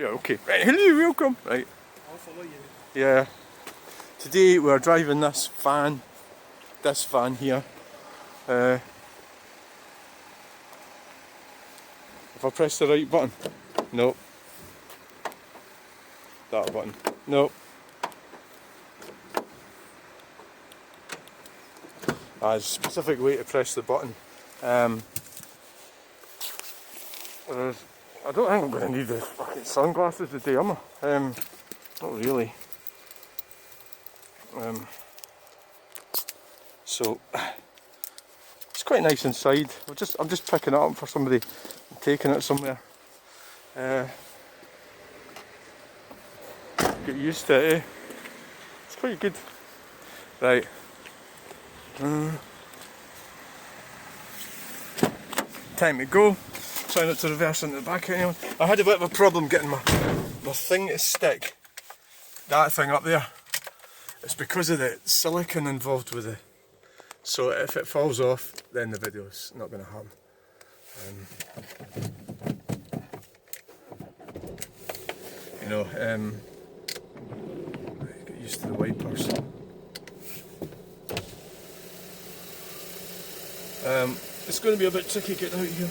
Yeah, okay. Right, hello, welcome. Right. I'll follow you. Yeah. Today we're driving this van here. If I press the right button, nope. That button, nope. There's a specific way to press the button. I don't think I'm going to need the fucking sunglasses today, am I? Not really. So it's quite nice inside. I'm just picking it up for somebody and taking it somewhere. Get used to it, eh? It's quite good. Right. Time to go. Try not to reverse into the back of anyone. I had a bit of a problem getting my thing to stick. That thing up there. It's because of the silicone involved with it. So if it falls off, then the video's not going to happen. Get used to the wipers. It's going to be a bit tricky getting out here.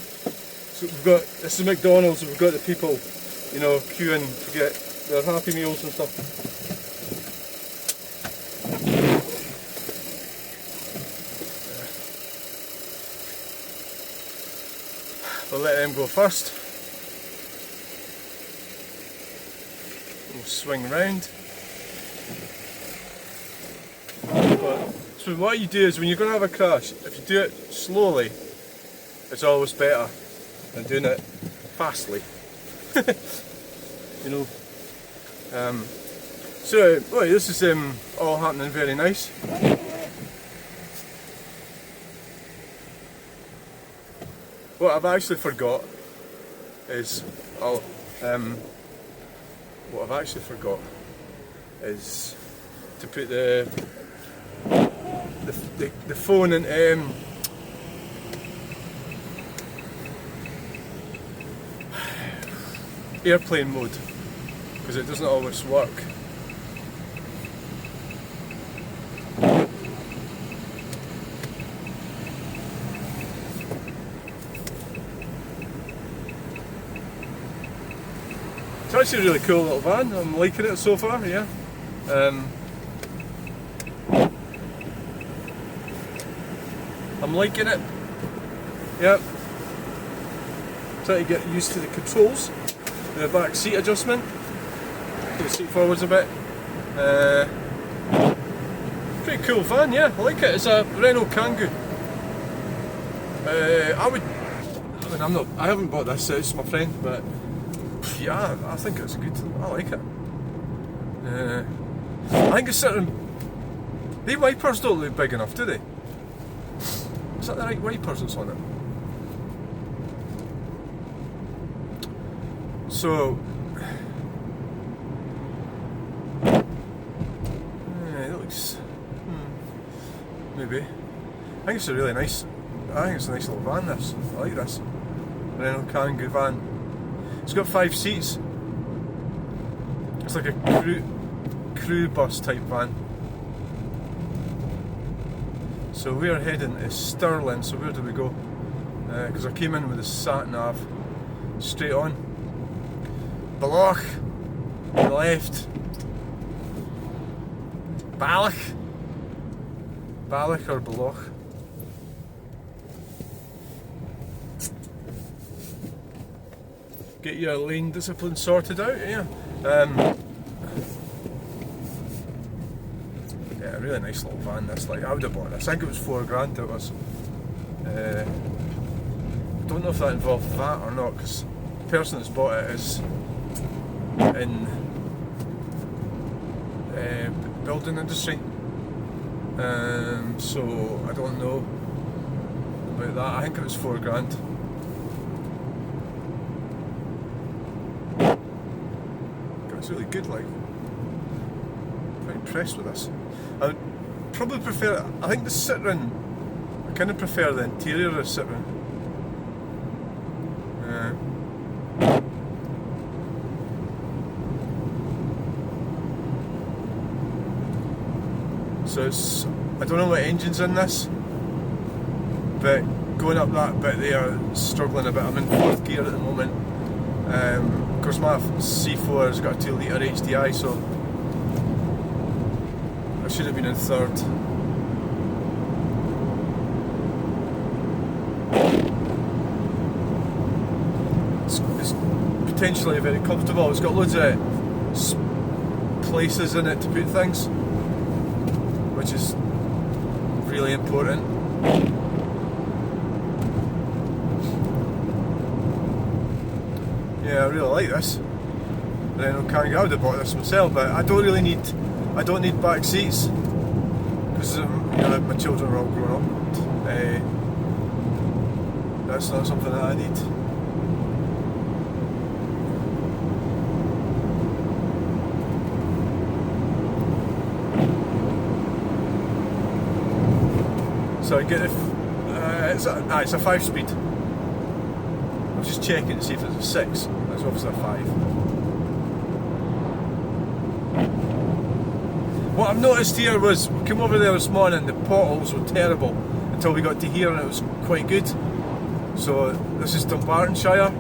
So this is McDonald's, we've got the people, queuing to get their Happy Meals and stuff. We'll let them go first. We'll swing round. So what you do is when you're going to have a crash, if you do it slowly, it's always better than doing it fastly. So this is all happening very nice. What I've actually forgot is to put the phone in airplane mode because it doesn't always work. It's actually a really cool little van. I'm liking it so far. Yeah. I'm liking it. Yep. Trying to get used to the controls. The back seat adjustment. Put the seat forwards a bit. Pretty cool van, yeah. I like it. It's a Renault Kangoo. I haven't bought this. It's my friend, but yeah, I think it's good. I like it. I think it's certain. The wipers don't look big enough, do they? Is that the right wipers that's on it? So, it looks, maybe. I think it's a really nice. I think it's a nice little van. This, I like this. Renault Kangoo van. It's got 5 seats. It's like a crew bus type van. So we're heading to Stirling, so where do we go? Because I came in with the sat nav straight on. Raploch on the left. Balloch or Raploch? Get your lane discipline sorted out, yeah. Yeah, a really nice little van. This, like, I would have bought this. I think it was £4,000 it was. I don't know if that involved VAT or not, because the person that's bought it is in building industry. So I don't know about that. I think it was £4,000. It's really good, like. Quite impressed with this. I would probably prefer. I think the Citroen. I kind of prefer the interior of the Citroen. So it's, I don't know what engine's in this, but going up that bit there, struggling a bit. I'm in 4th gear at the moment. Of course my C4 has got a 2 litre HDI, so I should have been in 3rd. It's potentially very comfortable. It's got loads of places in it to put things, which is really important. Yeah, I really like this. Renault Kangoo. I would have bought this myself, but I don't need back seats because my children are all grown up. That's not something that I need. So I get it's a 5-speed. I'm just checking to see if it's a 6. That's obviously a 5. What I've noticed here was, we came over there this morning, the potholes were terrible until we got to here and it was quite good. So this is Dumbartonshire.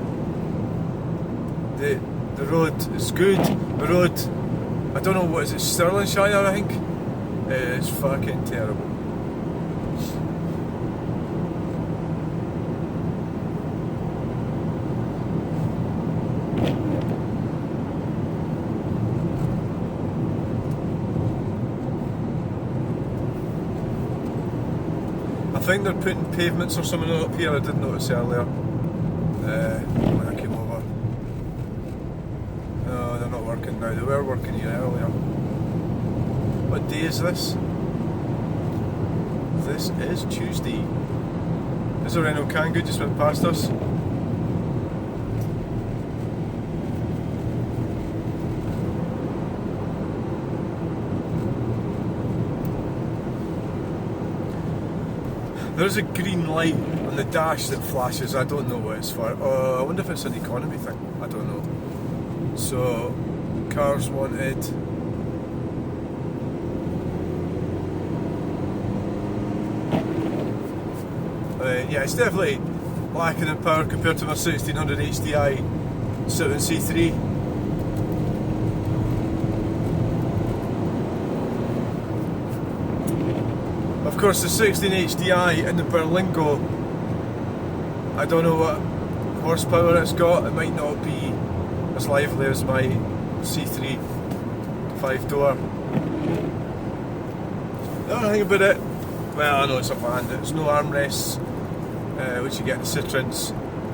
The road is good. The road, I don't know, what is it, Stirlingshire I think? It's fucking terrible. I think they're putting pavements or something up here. I did notice earlier when I came over. No, they're not working now. They were working here earlier. What day is this? This is Tuesday. There's a Renault Kangoo just went past us. There's a green light on the dash that flashes. I don't know what it's for. I wonder if it's an economy thing. I don't know. So, cars wanted. Yeah, it's definitely lacking in power compared to my 1600 HDI Citroen C3. Of course, the 16 HDI in the Berlingo, I don't know what horsepower it's got. It might not be as lively as my C3 5-door. The other thing about it, well, I know it's a van, there's no armrests, which you get in the Citroens.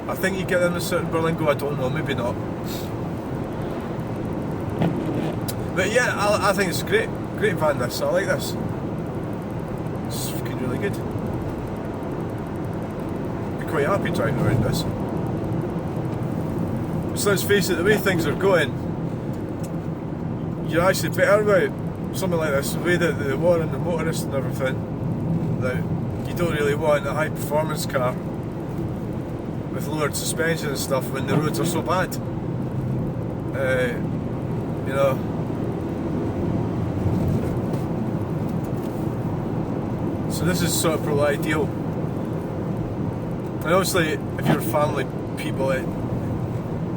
I think you get them in a certain Berlingo, I don't know, maybe not. But yeah, I think it's a great van this, I like this. It's fucking really good. Be quite happy driving around this. So let's face it, the way things are going, you're actually better about something like this, the way that the war and the motorists and everything, that you don't really want a high performance car with lowered suspension and stuff when the roads are so bad. You know. So this is sort of probably ideal. And obviously, if you're family people,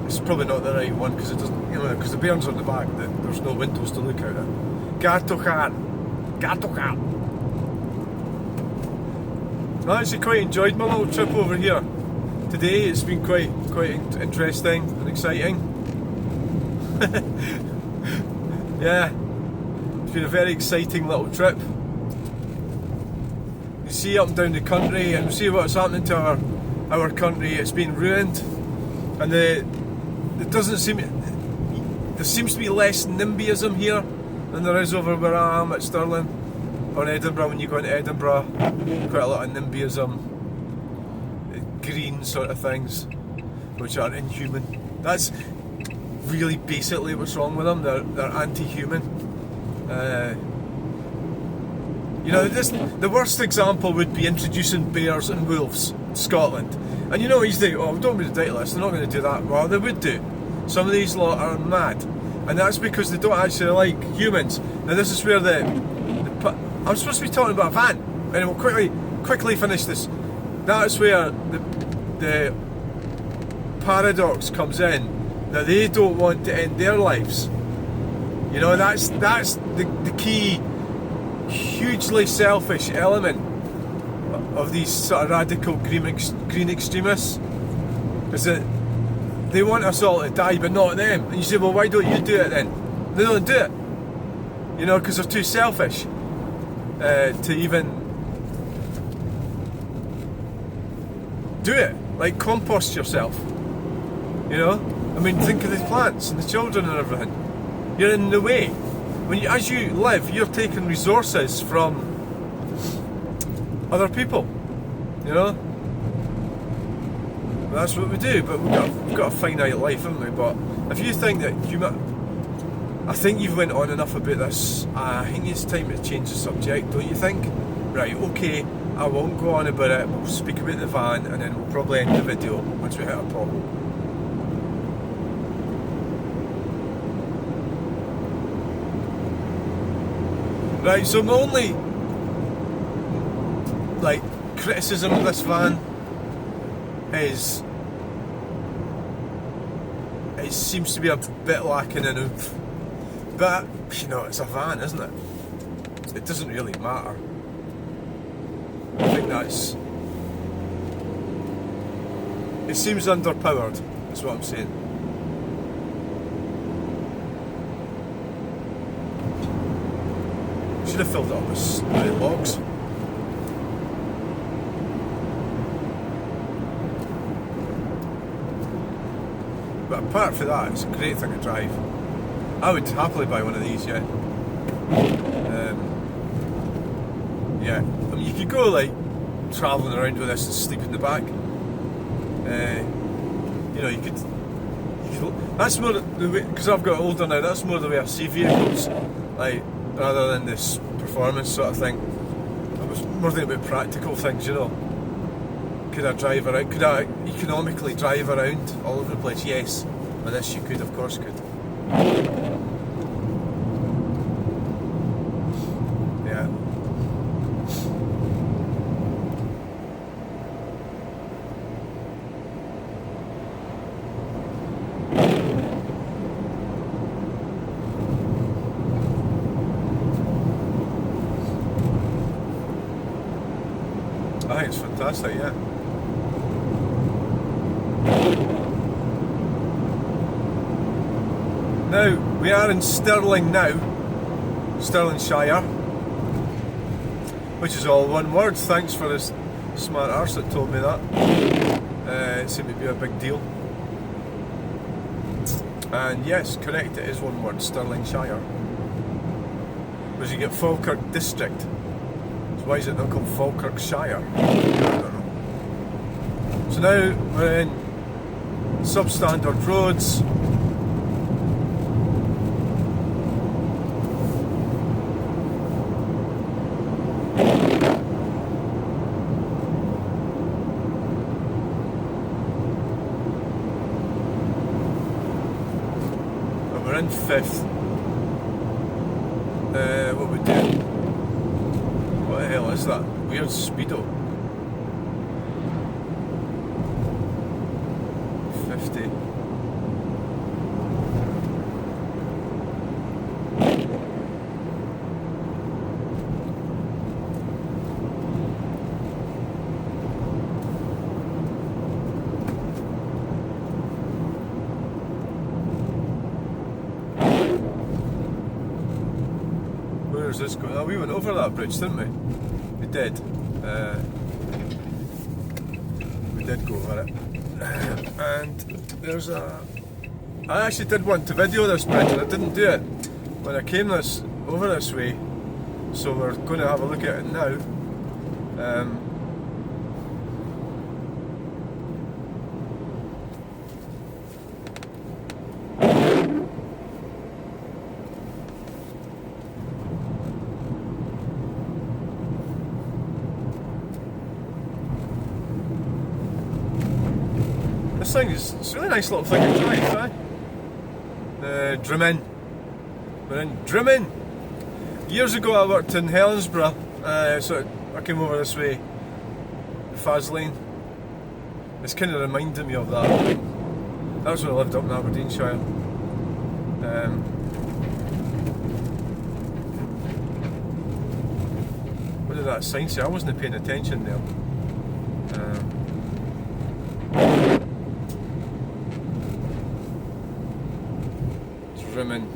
it's probably not the right one because it doesn't, because the bairns on the back, there's no windows to look out at. Gartochar. I actually quite enjoyed my little trip over here today. It's been quite interesting and exciting. Yeah, it's been a very exciting little trip. You see up and down the country and see what's happening to our country. It's been ruined, and there seems to be less NIMBYism here than there is over where I am at Stirling or in Edinburgh. When you go into Edinburgh, quite a lot of NIMBYism, green sort of things, which are inhuman. That's really basically what's wrong with them. They're anti-human. The worst example would be introducing bears and wolves to Scotland. And you know, you think, oh, don't be ridiculous, they're not going to do that. Well, they would do. Some of these lot are mad. And that's because they don't actually like humans. Now this is where I'm supposed to be talking about a van, and we'll quickly finish this. That's where the paradox comes in, that they don't want to end their lives. You know, that's the key, hugely selfish element of these sort of radical green extremists, is that they want us all to die, but not them. And you say, well, why don't you do it then? They don't do it. You know, because they're too selfish to even do it. Like, compost yourself. You know? I mean, think of the plants and the children and everything. You're in the way. As you live, you're taking resources from other people. You know? That's what we do, but we've got a finite life, haven't we? But if you think that I think you've went on enough about this. I think it's time to change the subject, don't you think? Right, okay, I won't go on about it. We'll speak about the van, and then we'll probably end the video once we hit a pothole. Right, so my only criticism of this van is it seems to be a bit lacking in oomph. But, you know, it's a van, isn't it? It doesn't really matter. I think it seems underpowered, is what I'm saying. Should have filled it up with logs. But apart from that, it's a great thing to drive. I would happily buy one of these, yeah. Yeah, I mean, you could go travelling around with this and sleep in the back. You know, you could. That's more the way, because I've got older now. That's more the way I see vehicles, rather than this performance sort of thing. I was more thinking about practical things, you know. Could I drive around? Could I economically drive around all over the place? Yes, with this you could, of course, could. Yeah. I think it's fantastic, yeah. Now, we are in Stirling now, Stirlingshire, which is all one word. Thanks for this smart arse that told me that. It seemed to be a big deal. And yes, correct, it is one word, Stirlingshire. Whereas you get Falkirk District. So why is it not called Falkirkshire? I don't know. So now we're in substandard roads. Fifth. What we do? What the hell is that? Weird speedo. 50. Where's this going? Oh, we went over that bridge, didn't we? We did. We did go over it. And there's a... I actually did want to video this bridge and I didn't do it when I came over this way. So we're going to have a look at it now. This thing it's a really nice little thing to drive, Drimmin. We're in Drimmin. Years ago I worked in Helensburgh, so I came over this way, Faz Lane. It's kind of reminding me of that. That was when I lived up in Aberdeenshire. What did that sign say? I wasn't paying attention there. It's rimming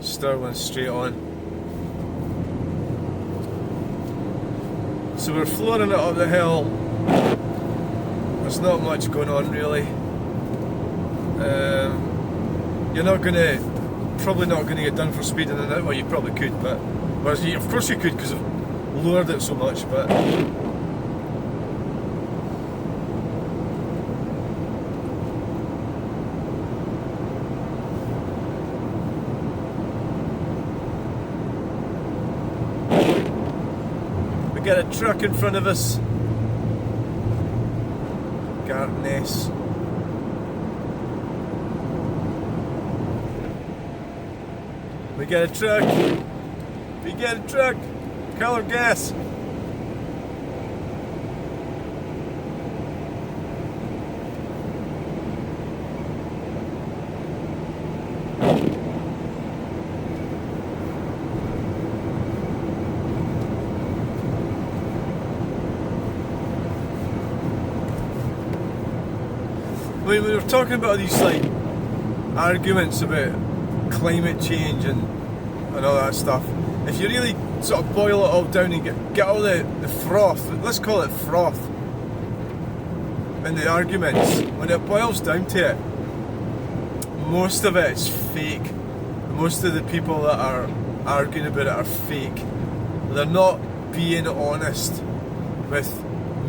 Stirling straight on. So we're floating it up the hill. There's not much going on really. You're probably not gonna get done for speeding in it. Well, you probably could, but well, of course you could because I've lowered it so much. But we got a truck in front of us. Gartness. We get a truck. We get a truck. Colour gas. We were talking about these like arguments about climate change and all that stuff. If you really sort of boil it all down and get all the froth, let's call it froth, in the arguments, when it boils down to it, most of it is fake. Most of the people that are arguing about it are fake. They're not being honest with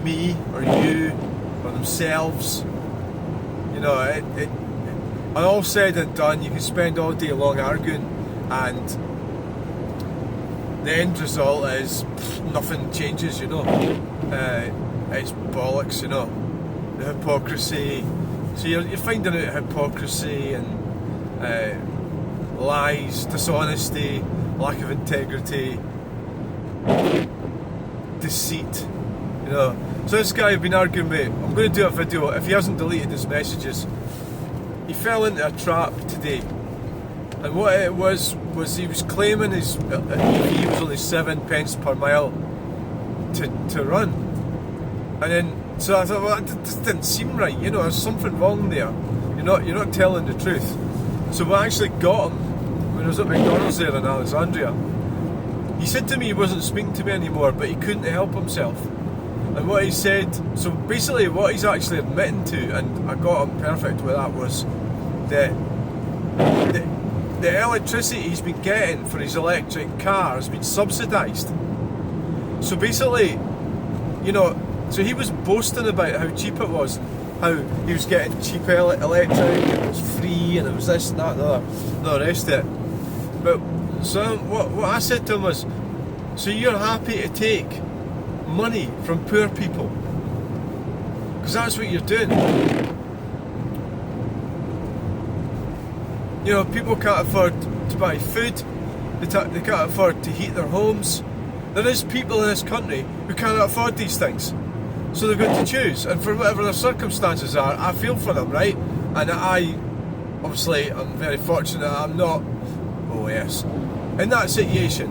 me or you or themselves. You know, and all said and done, you can spend all day long arguing, and the end result is nothing changes, you know. It's bollocks, you know. The hypocrisy. So you're finding out hypocrisy and lies, dishonesty, lack of integrity, deceit, you know. So this guy I've been arguing with, I'm going to do a video, if he hasn't deleted his messages. He fell into a trap today, and what it was he was claiming his EV was only 7 pence per mile to run, and then so I thought, well, that just didn't seem right, you know. There's something wrong there. You're not telling the truth. So we actually got him when I was at McDonald's there in Alexandria. He said to me he wasn't speaking to me anymore, but he couldn't help himself. And what he said, so basically what he's actually admitting to, and I got him perfect with that, was that the electricity he's been getting for his electric car has been subsidised. So basically, you know, so he was boasting about how cheap it was, how he was getting cheap electric, and it was free, and it was this and that and the rest of it. But so what I said to him was, so you're happy to take money from poor people, because that's what you're doing. You know, people can't afford to buy food, they can't afford to heat their homes. There is people in this country who can't afford these things, so they've got to choose, and for whatever their circumstances are, I feel for them, right? And obviously I'm very fortunate I'm not, oh yes, in that situation,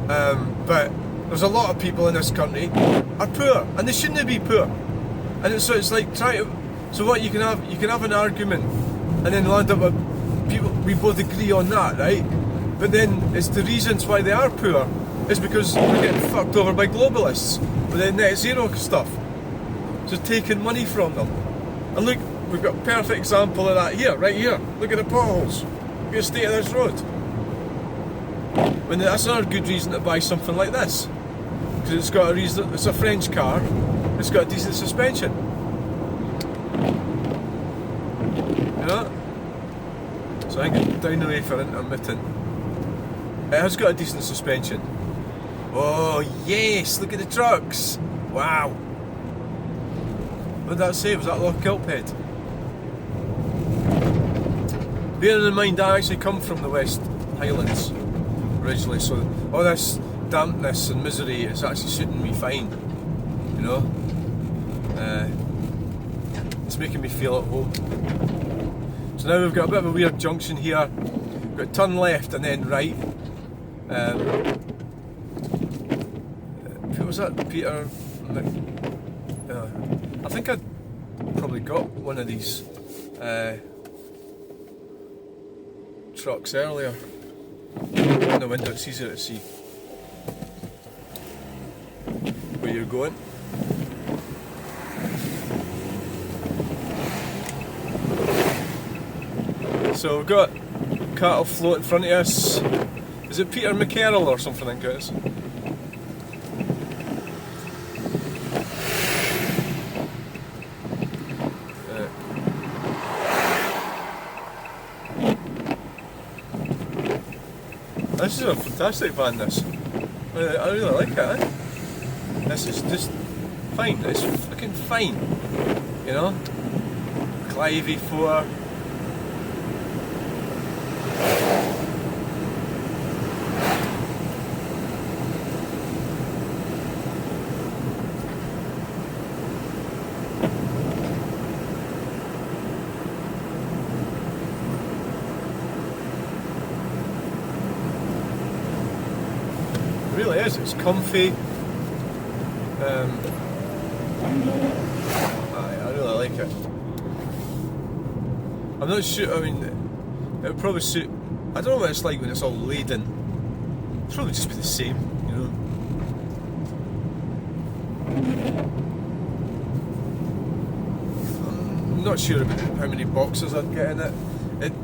but there's a lot of people in this country are poor, and they shouldn't be poor. And so it's like so what you can have an argument, and then land up with people, we both agree on that, right? But then it's the reasons why they are poor is because they're getting fucked over by globalists with their net zero stuff. So taking money from them. And look, we've got a perfect example of that here, right here. Look at the potholes. Look at the state of this road. When that's another good reason to buy something like this, because it's got a reason. It's a French car. It's got a decent suspension. You know. So I think down the way for intermittent. It has got a decent suspension. Oh yes! Look at the trucks. Wow. What did that say? Was that Loch Kilphead? Bearing in mind, I actually come from the West Highlands. originally, so all this dampness and misery is actually suiting me fine, you know. It's making me feel at home. So now we've got a bit of a weird junction here. We've got turn left and then right. Who was that? Peter? I think I'd probably got one of these trucks earlier. In the window it's easier to see where you're going. So we've got cattle float in front of us. Is it Peter McCarroll or something, I think it is? This is a fantastic van, this. I really like it, eh? This is just fine, it's fucking fine. You know? Clive E4. It really is, it's comfy. I really like it. I'm not sure, I mean, it would probably suit, I don't know what it's like when it's all laden. It'd probably just be the same, you know. I'm not sure about how many boxes I'd get in it.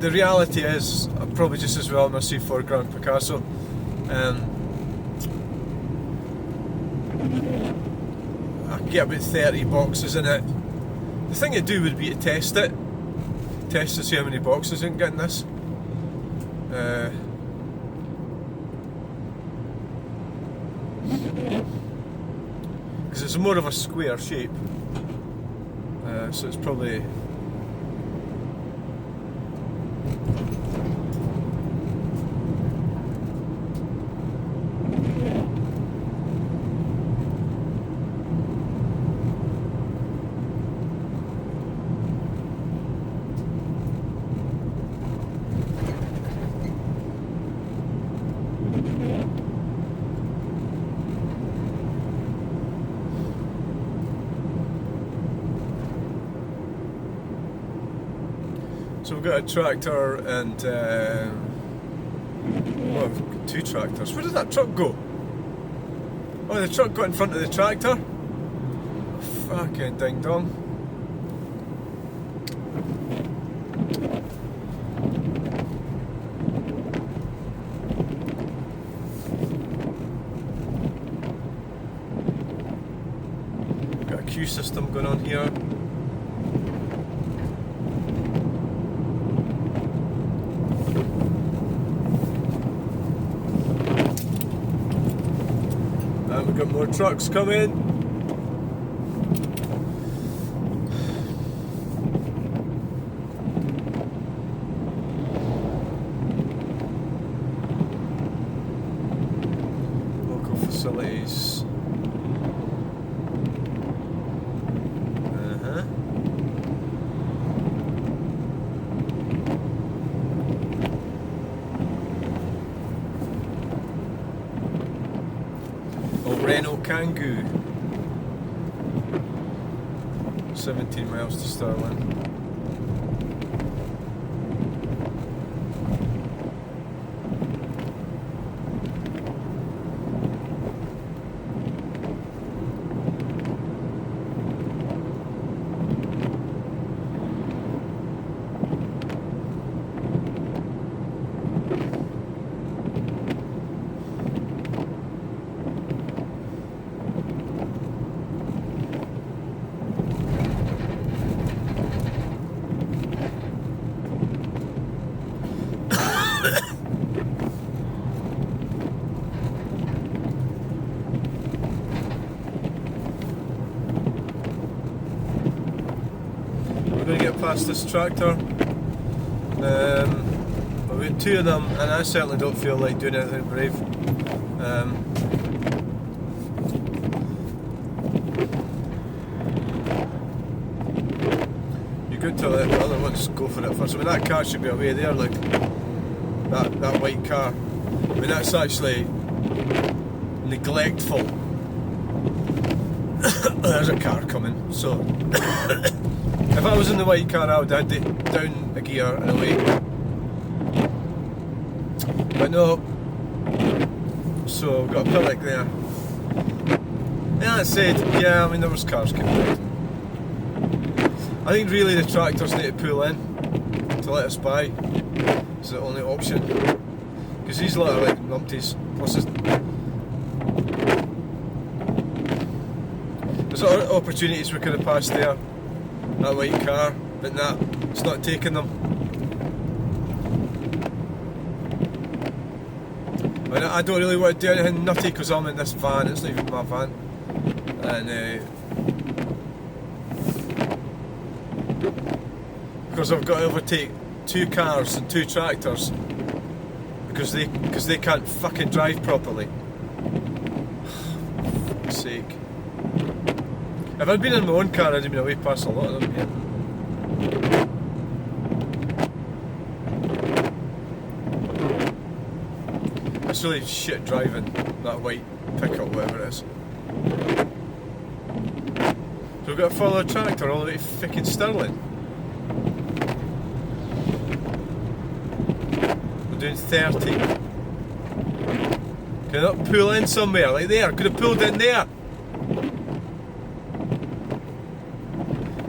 The reality is, I'm probably just as well in my C4 Grand Picasso. I could get about 30 boxes in it. The thing to do would be to test it. Test to see how many boxes I can get in this. Because it's more of a square shape. So it's probably... So we've got a tractor and well, we've got 2 tractors. Where did that truck go? Oh, the truck got in front of the tractor? Fucking ding dong. Got a queue system going on here. We've got more trucks coming. Local facilities. Renault Kangoo. 17 miles to Stirling. We're going to get past this tractor. We've We've got 2 of them, and I certainly don't feel like doing anything brave. You're good to let the other ones go for it first. I mean, that car should be away there, like that white car. I mean, that's actually neglectful. There's a car coming, so if I was in the white car, I would have had it down a gear and away. But no, so we've got a Pillock there. Yeah, that said, yeah, I mean, there was cars coming out. I think really the tractors need to pull in to let us by. It's the only option. Because these lot are like numpties. Plus there's other opportunities we could have passed there. That white car, but nah, it's not taking them. I mean, I don't really want to do anything nutty because I'm in this van, it's not even my van. And because I've got to overtake 2 cars and 2 tractors because they can't fucking drive properly. For fuck's sake. If I'd been in my own car, I'd have been away past a lot of them, yeah. It's really shit driving, that white pickup, whatever it is. So we've got to follow a tractor all the way to fucking Stirling. We're doing 30. Can I not pull in somewhere, like there? Could have pulled in there.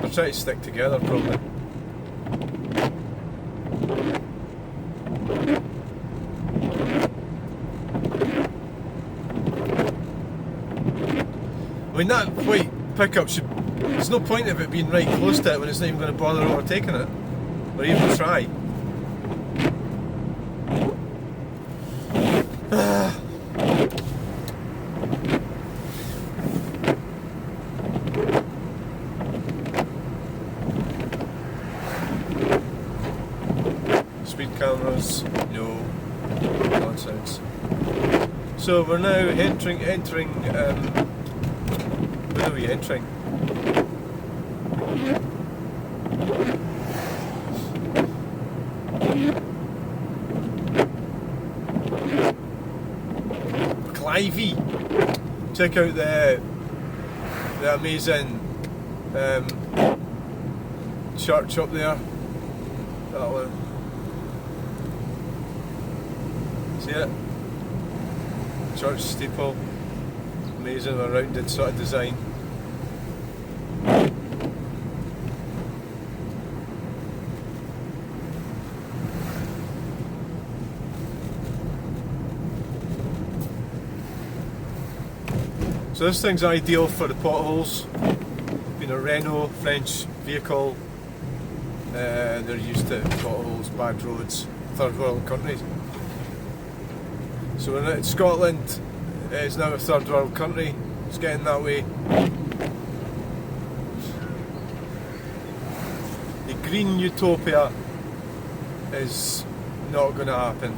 I'll try to stick together probably. I mean, that white pickup should... There's no point of it being right close to it when it's not even going to bother overtaking it. Or even try. Speed cameras, no nonsense. So we're now entering where are we entering? Clivey. Check out the amazing church up there. That one. See it? Church steeple. Amazing, a rounded sort of design. So this thing's ideal for the potholes. Being a Renault French vehicle, they're used to potholes, bad roads, third world countries. So we're in Scotland. It's now a third world country. It's getting that way. The Green Utopia is not going to happen.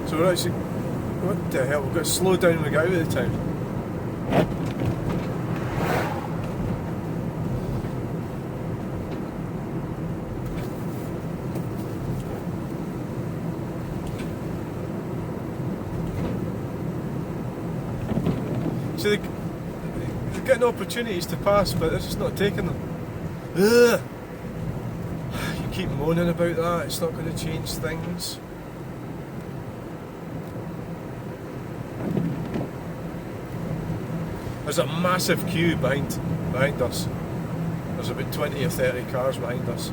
So we're actually... What the hell? We've got to slow down when we get out of the town. So they're getting opportunities to pass, but they're just not taking them. Ugh. You keep moaning about that, it's not going to change things. There's a massive queue behind us. There's about 20 or 30 cars behind us.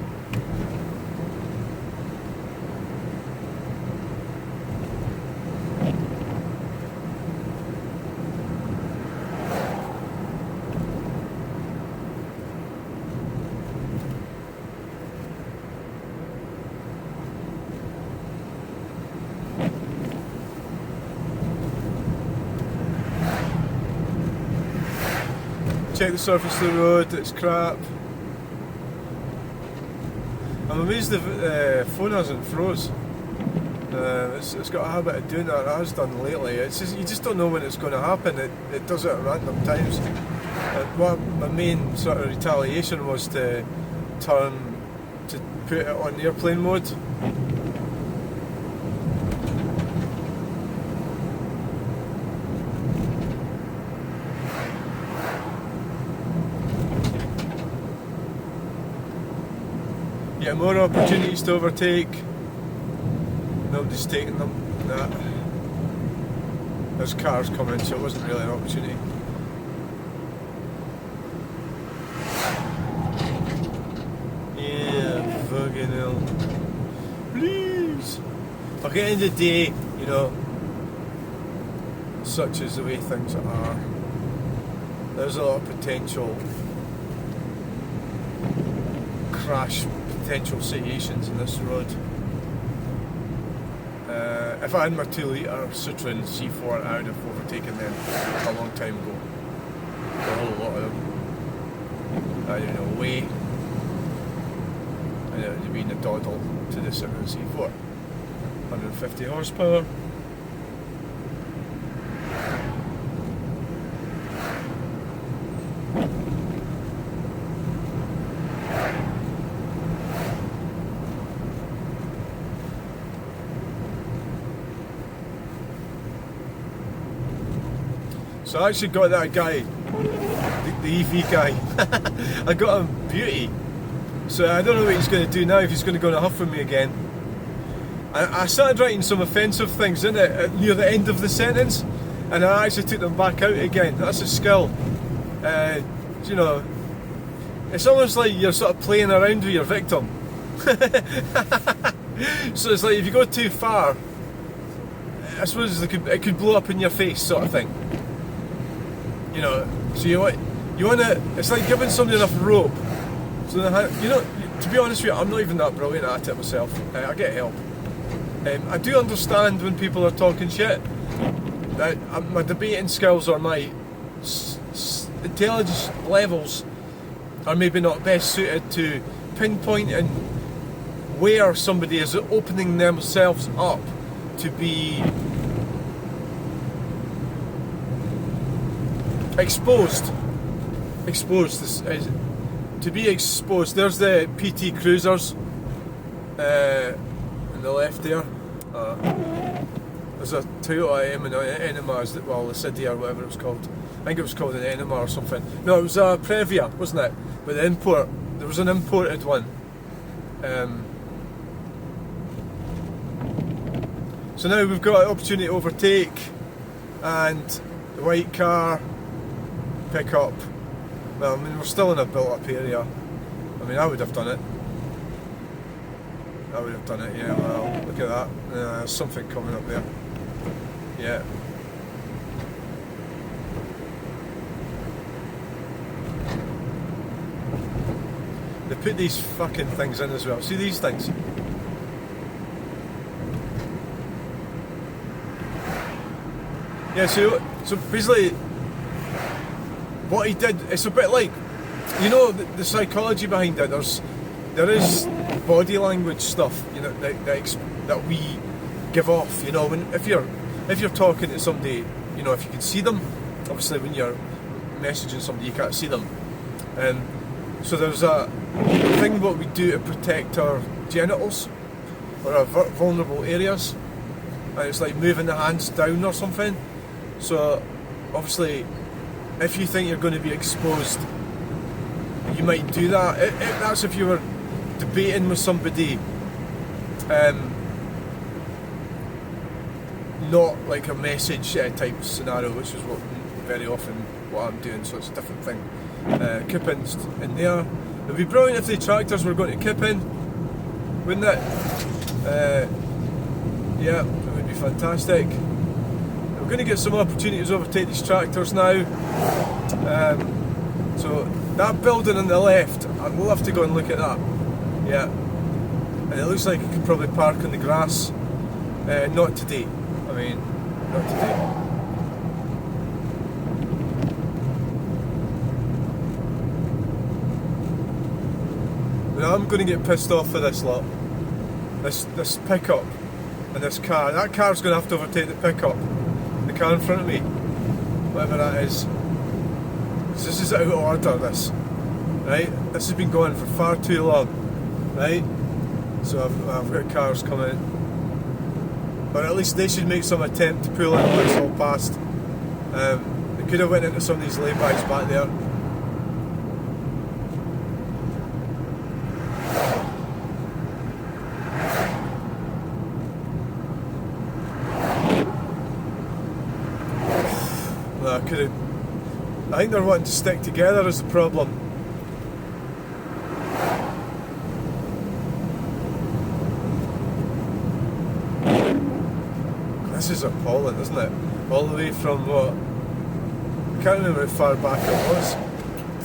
check the surface of the road, it's crap. I'm amazed the phone hasn't froze. It's got a habit of doing that. It has done lately. It's just, you just don't know when it's going to happen. It does it at random times. My main sort of retaliation was to put it on airplane mode. Yeah, more opportunities to overtake. Nobody's taking them. Nah. There's cars coming, so it wasn't really an opportunity. Yeah, fucking hell. Please. At the end of the day, you know, such is the way things are. There's a lot of potential crash potential situations in this road. If I had my 2 litre Citroen C4, I would have overtaken them a long time ago. A whole lot of them. I don't know, way. And it would have been a doddle to the Citroen C4. 150 horsepower. So I actually got that guy, the EV guy, I got him beauty. So I don't know what he's going to do now, if he's going to go on a huff with me again. I started writing some offensive things in it near the end of the sentence, and I actually took them back out again. That's a skill. You know, it's almost like you're sort of playing around with your victim. So it's like if you go too far, I suppose it could blow up in your face, sort of thing. You know, so you want to. It's like giving somebody enough rope. So you know, to be honest with you, I'm not even that brilliant at it myself. I get help. I do understand when people are talking shit. My debating skills or my intelligence levels are maybe not best suited to pinpointing where somebody is opening themselves up to be exposed. To be exposed. There's the PT Cruisers on the left there. There's a Toyota Enema, the City or whatever it was called. I think it was called an Enema or something. No, it was a Previa, wasn't it? But there was an imported one. So now we've got an opportunity to overtake, and the white car pick up. Well, I mean, we're still in a built-up area. I mean, I would have done it. Yeah, well, look at that. There's something coming up there. Yeah. They put these fucking things in as well. See these things? Yeah, so basically, what he did, it's a bit like, you know, the psychology behind it. There is body language stuff, you know, that we give off. You know, if you're talking to somebody, you know, if you can see them. Obviously, when you're messaging somebody, you can't see them. So there's a thing what we do to protect our genitals or our vulnerable areas, and it's like moving the hands down or something. So obviously, if you think you're going to be exposed, you might do that. That's if you were debating with somebody, not like a message type scenario, which is very often what I'm doing. So it's a different thing. Kipping's in there. It would be brilliant if the tractors were going to kip in, wouldn't it? Yeah, it would be fantastic. We're going to get some opportunities to overtake these tractors now. So that building on the left, I'd love to go and look at that. Yeah, and it looks like you could probably park on the grass. Not today. I mean, not today. I'm going to get pissed off with this lot. This pickup and this car. That car's going to have to overtake the pickup. The car in front of me. Whatever that is. So this is out of order, this. Right? This has been going for far too long. Right? So I've got cars coming. Or at least they should make some attempt to pull into this all past. They could have went into some of these laybys back there. I think they're wanting to stick together is the problem. This is appalling, isn't it? All the way from what? I can't remember how far back it was.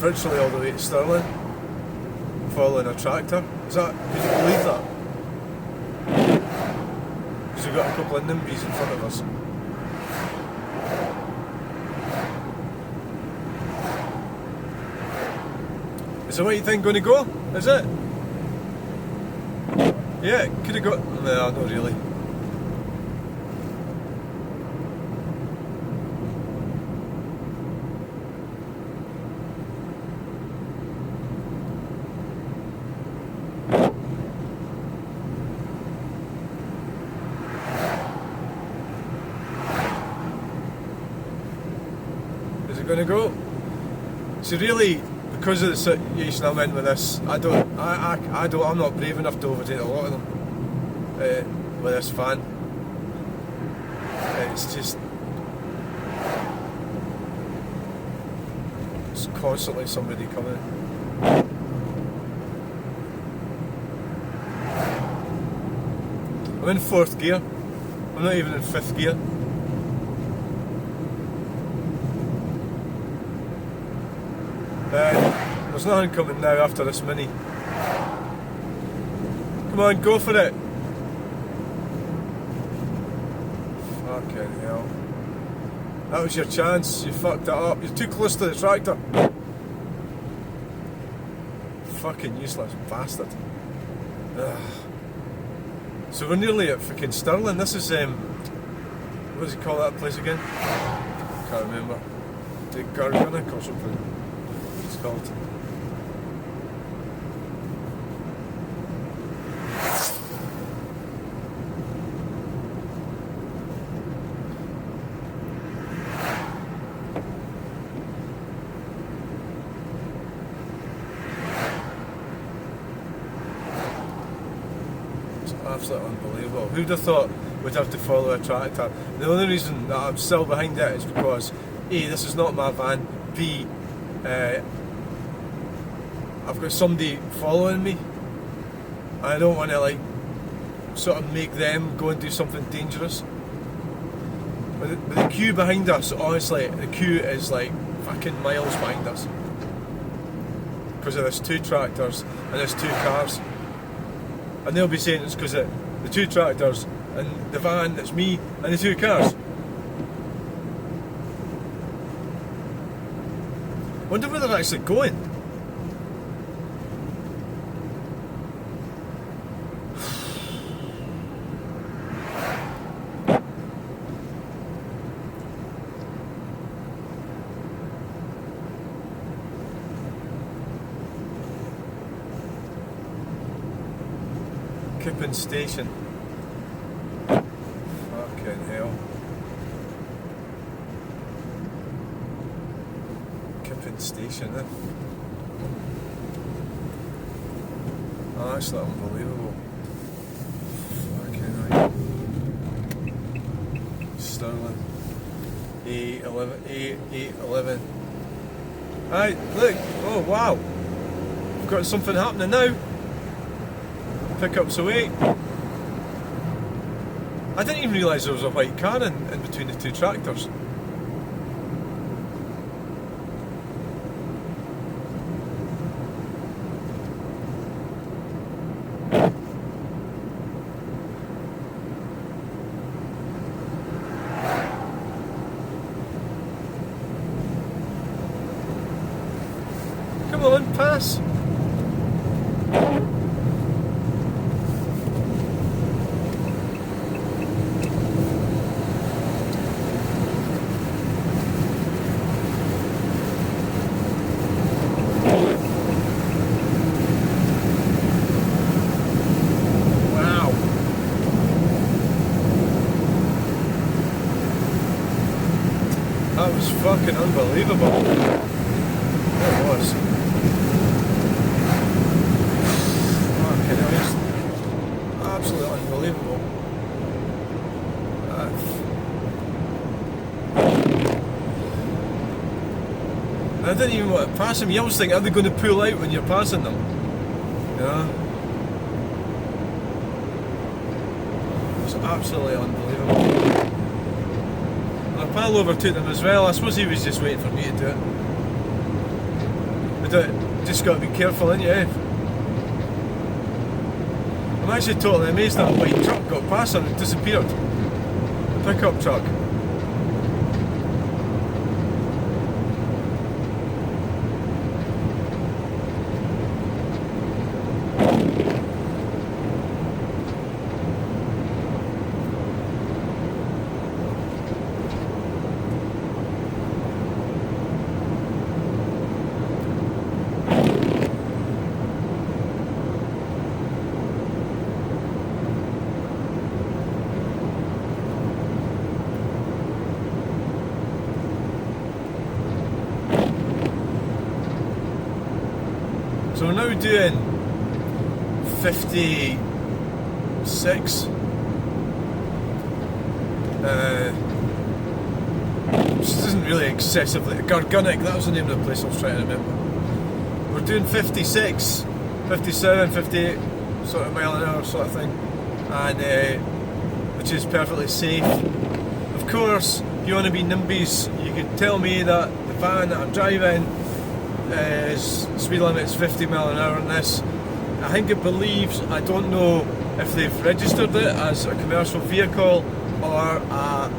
Virtually all the way to Stirling. Following a tractor. Is that? Could you believe that? Because we've got a couple of NIMBYs in front of us. Is the white thing going to go? Is it? Yeah, it could have got... No, not really. Is it going to go? So really... Because of the situation I'm in with this, I'm not brave enough to overtake a lot of them with this van. It's just, it's constantly somebody coming. I'm in 4th gear. I'm not even in 5th gear. There's nothing coming now after this Mini. Come on, go for it! Fucking hell. That was your chance, you fucked it up. You're too close to the tractor. Fucking useless bastard. Ugh. So we're nearly at fucking Stirling. This is, what does he call that place again? Can't remember. The Garganic or something. It's called. Absolutely unbelievable. Who'd have thought we'd have to follow a tractor? The only reason that I'm still behind it is because A, this is not my van, B, I've got somebody following me. I don't want to like sort of make them go and do something dangerous. But the queue behind us, honestly, the queue is like fucking miles behind us. Because of there's 2 tractors and there's 2 cars. And they'll be saying it's because of the 2 tractors and the van, it's me and the 2 cars. Wonder where they're actually going. Kipping Station. Fucking hell. Kipping Station, eh? Oh, that's not unbelievable. Fucking hell. Stirling. A11. Right, look. Oh, wow. We've got something happening now. Pickups away. I didn't even realise there was a white car in between the 2 tractors. Come on, pass. That was fucking unbelievable. It was. Fucking hell, it's absolutely unbelievable. I didn't even want to pass them. You always think, are they going to pull out when you're passing them? Yeah. It's absolutely unbelievable. My pal overtook them as well. I suppose he was just waiting for me to do it. But just got to be careful, ain't you? I'm actually totally amazed that white truck got past and it disappeared. The pickup truck. So we're now doing 56. Which isn't really excessively. Gargunnick, that was the name of the place I was trying to remember. We're doing 56, 57, 58 sort of mile an hour sort of thing. And which is perfectly safe. Of course, if you want to be nimbies, you could tell me that the van that I'm driving speed limit is 50 mile an hour on this. I think it believes, I don't know if they've registered it as a commercial vehicle or a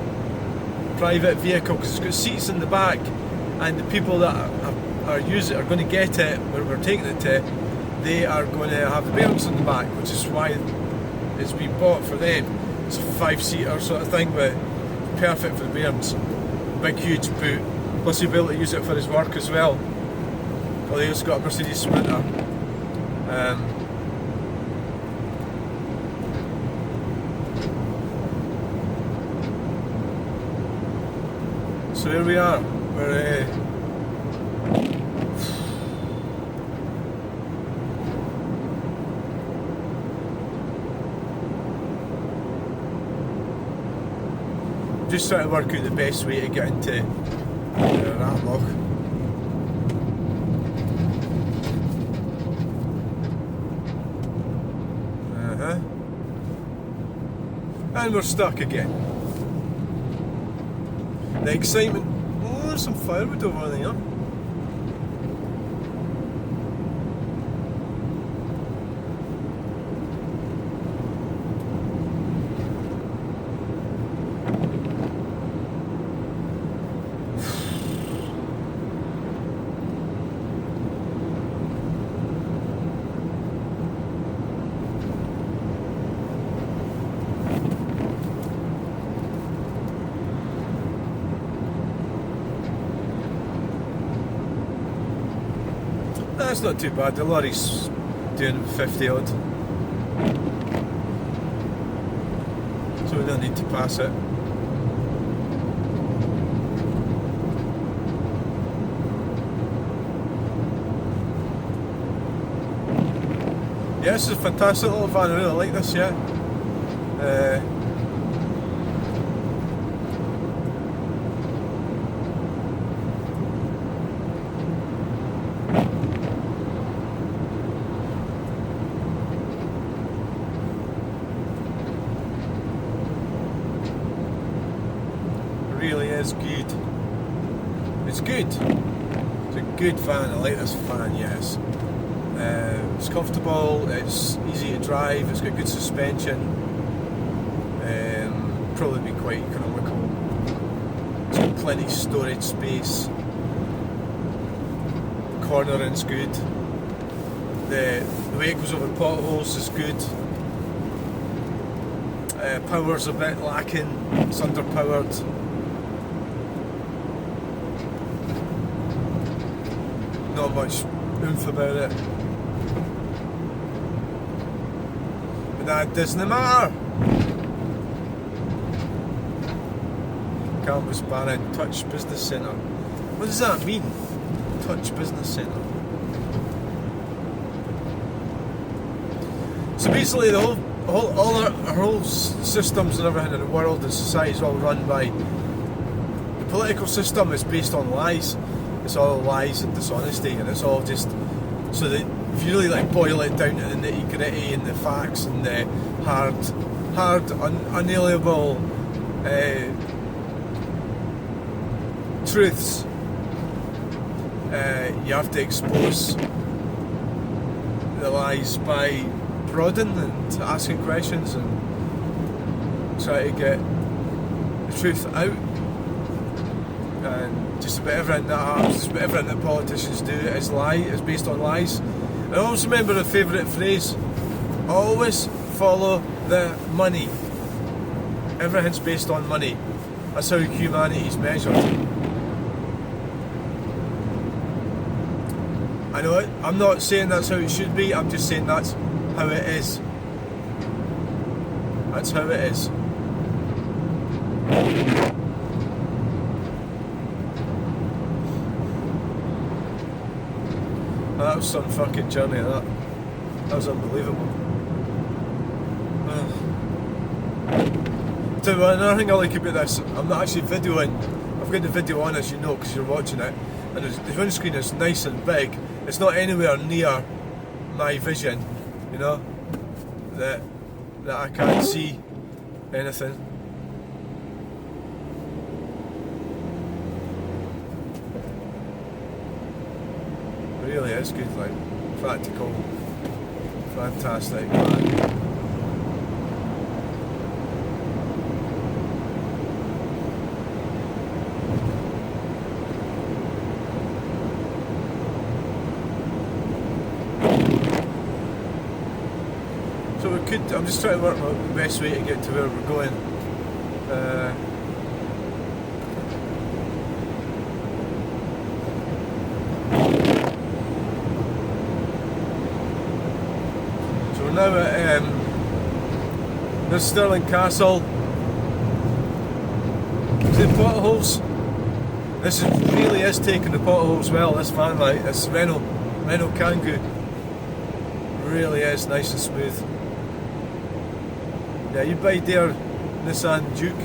private vehicle, because it's got seats in the back, and the people that are going to get it, where we're taking it to, they are going to have the bearings in the back, which is why it's been bought for them. It's a 5-seater sort of thing, but perfect for the bearings. Big huge boot, plus you'll be able to use it for his work as well. Although he's got a Mercedes Sprinter. So here we are. We're just trying to work out the best way to get into Raploch. And we're stuck again. The excitement. Oh, there's some firewood over there. That's not too bad, the lorry's doing 50 odd. So we don't need to pass it. Yeah, this is a fantastic little van, I really like this, yeah. Really is good. It's good. It's a good van. I like this van. Yes. It's comfortable. It's easy to drive. It's got good suspension. Probably be quite economical. It's got plenty of storage space. The cornering's good. The way it goes over potholes is good. Power's a bit lacking. It's underpowered. Not much oomph about it, but that doesn't matter, Campus Barron Touch Business Centre. What does that mean? Touch Business Centre. So basically the our whole systems and everything in the world and society is all run by the political system is based on lies. It's all lies and dishonesty, and it's all just so that if you really like boil it down to the nitty gritty and the facts and the hard unalienable truths, you have to expose the lies by prodding and asking questions and try to get the truth out. And just about everything that happens, just about everything that politicians do is based on lies. And I always remember a favourite phrase: always follow the money. Everything's based on money. That's how humanity's measured. I know it. I'm not saying that's how it should be, I'm just saying that's how it is. That's how it is. That was some fucking journey, that was unbelievable. Tell you what, another thing I like about this, I'm not actually videoing. I've got the video on, as you know, because you're watching it, and the windscreen is nice and big. It's not anywhere near my vision, you know, that I can't see anything. Really is good, like practical, fantastic, man. So we could, I'm just trying to work out the best way to get to where we're going. So we're now at this Stirling Castle. See the potholes? This really is taking the potholes well, this van, like this Renault Kangoo. Really is nice and smooth. Yeah, you buy their Nissan Duke.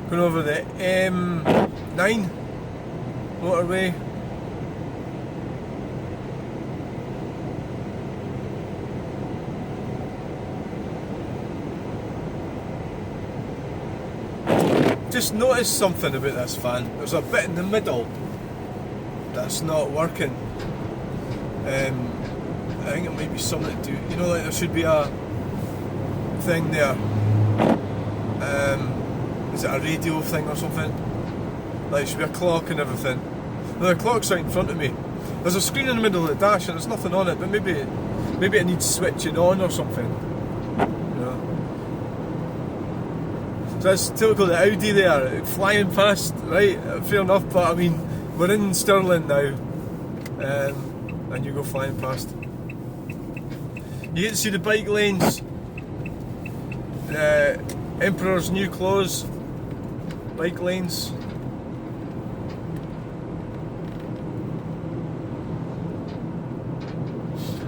Going over the M9 motorway. Just noticed something about this fan. There's a bit in the middle that's not working. I think it might be something to do, you know, like there should be a thing there. Is it a radio thing or something? Like, there should be a clock and everything. Now, the clock's right in front of me. There's a screen in the middle of the dash and there's nothing on it, but maybe it needs switching on or something. You know? So that's typical, the Audi there, flying past, right, fair enough, but I mean, we're in Stirling now, and you go flying past. You get to see the bike lanes, Emperor's New Clothes, bike lanes.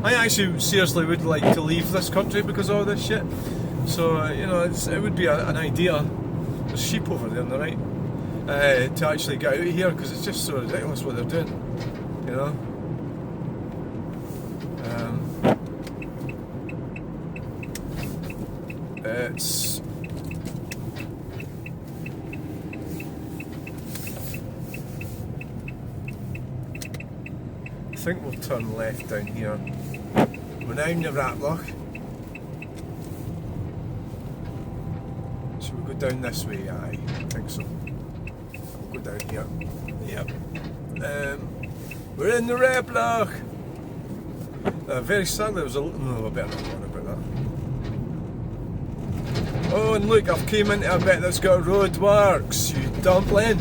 I actually seriously would like to leave this country because of all this shit. So, you know, it would be an idea. There's sheep over there on the right. To actually get out of here because it's just so ridiculous what they're doing. You know? It's. I think we'll turn left down here. We're now in the Raploch. Should we go down this way? Aye, I think so. We'll go down here. Yep. We're in the Raploch! Very sadly, there was a little. No, I better not go on about that. Oh, and look, I've came into a bit that's got roadworks, you dumpling!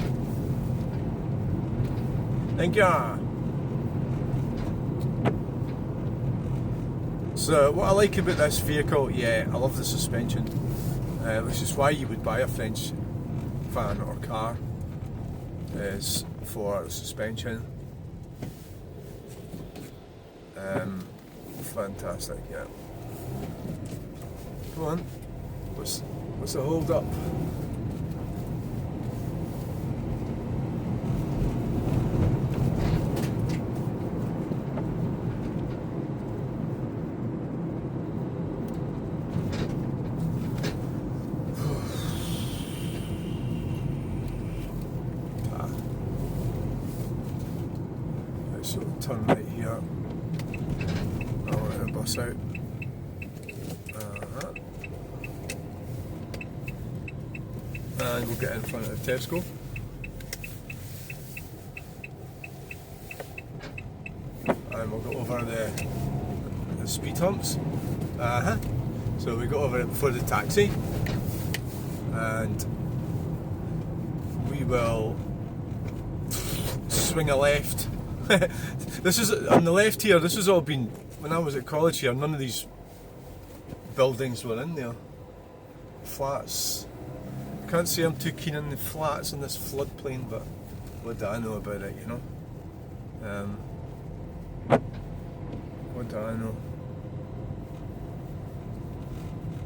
Thank you. So what I like about this vehicle, yeah, I love the suspension, which is why you would buy a French van or car, is for suspension. Fantastic, yeah. Come on, what's the hold up? So turn right here. I'll let the bus out. And we'll get in front of the Tesco. And we'll go over the speed humps. So we go over it before the taxi. And we will swing a left. This is on the left here. This has all been, when I was at college here, none of these buildings were in there. Flats. Can't say I'm too keen on the flats in this floodplain, but what do I know about it, you know? What do I know?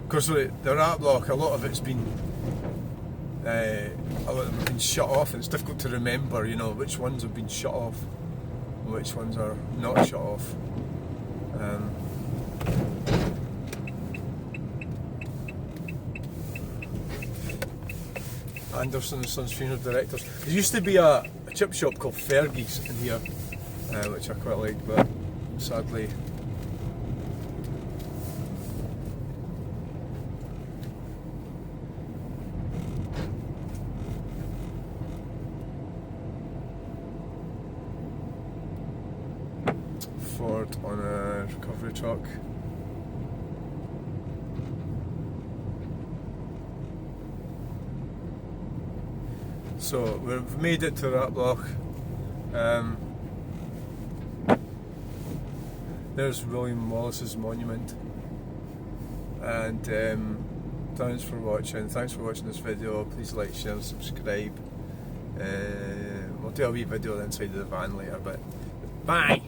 Of course, the Raploch, a lot of it's been shut off, and it's difficult to remember, you know, which ones have been shut off and which ones are not shut off. Anderson and Sons Funeral Directors. There used to be a chip shop called Fergie's in here, which I quite like, but sadly Ford on a recovery truck. So we've made it to Raploch. There's William Wallace's monument, and thanks for watching. Thanks for watching this video. Please like, share, and subscribe. We'll do a wee video inside of the van later, but bye.